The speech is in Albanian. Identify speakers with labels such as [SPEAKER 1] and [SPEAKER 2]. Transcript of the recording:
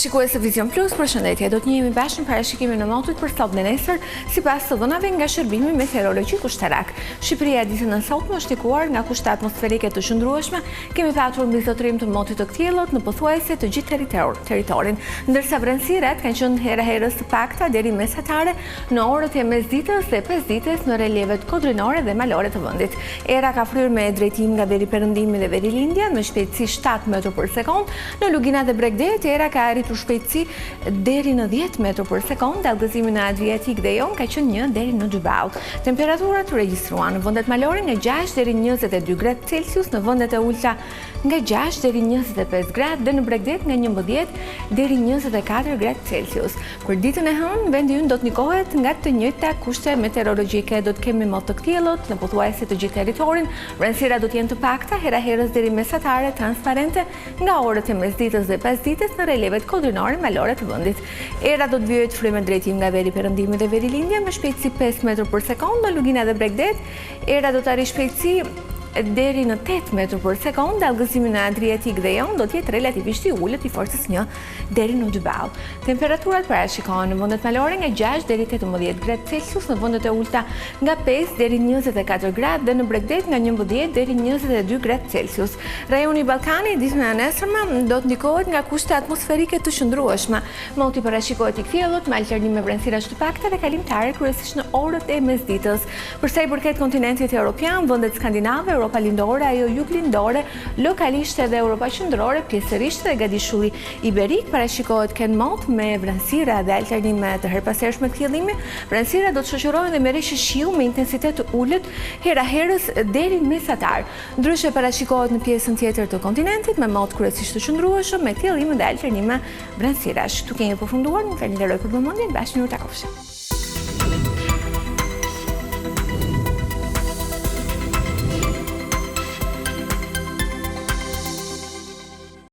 [SPEAKER 1] Shikues e Vision Plus, përshëndetje. Do të njihemi bashkë në parashikimin e motit për sot dhe nesër, sipas të dhënave nga Shërbimi Meteorologjik Ushtarak. Shqipëria ditën e sotme është ndikuar nga kushte atmosferike të qëndrueshme. Kemi patur mbizotërim të motit të ktjellit në pothuajse të gjithë territorin, ndërsa vrenësirat kanë qenë herë të pakta deri mesatare në orët e mesditës dhe pesdites në relievet kodrinore dhe malore të vendit. Era ka fryrë me drejtim nga veri perëndimi dhe veri lindja me shpejtësi 7 metra për sekond. Në Lugina dhe Bregdet, era ka arritur shpejtësi deri në 10 metra për sekond, dallgëzimi në Adriatik dhe Jon ka qenë 1 deri në 2 ball. Temperaturat regjistruan në vendet malore nga 6 deri 22 gradë Celsius, në vendet e ulta nga 6 deri 25 gradë dhe në Bregdet nga 11 deri 24 gradë Celsius. Për ditën e hënë, vendi ynë do të ndikohet nga të njëjta kushte meteorologjike, do të kemi mot të ktjellit në pothuajse të gjithë territorin, vrenësirat do të jenë të pakta, herës deri mesatare, transparente nga orët e mesditës dhe pesdites në relevet kodrinore malore të vendit. Era do të vijojë frymë drejtim nga veri perëndimi dhe veri lindja me shpejtësi 5 metra për sekond në Lugina dhe Bregdet. Era do të arrijë shpejtësi deri në 8 metra për sekond, dallgëzimi në Adriatik dhe Jon do të jetë relativisht i ulët i forcës 1 deri në 2 ball. Temperaturat parashikohen në vendet malore nga 6 deri 18 gradë Celsius, në vendet e ulta nga 5 deri 24 gradë dhe në Bregdet nga 11 deri 22 gradë Celsius. Rajoni Ballkani ditën e nesërme do të ndikohet nga kushte atmosferike të qëndrueshme. Moti parashikohet i ktjellit me alternime vrenësirash të pakta dhe kalimtare kryesisht në orët e mesditës. Për sa i përket kontinentit evropian, vendet skandinave, Europa lindore, ajo jug lindore, lokalisht edhe Europa qendrore, pjesërisht dhe Gadishulli Iberik parashikohet kenë mot me vrenësira dhe alternime të herpasershme të ktjellimi. Vrenësira do të shoqërohen dhe me reshë shiu me intensitet të ulët herës deri mesatar. Ndryshe parashikohet në pjesën tjetër të kontinentit me mot kryesisht të qëndrueshëm me ktjellime dhe alternime vrenësirash. Ktu kemi përfunduar, më falenderoj për vëmendjen, bashkë mirë takofshim.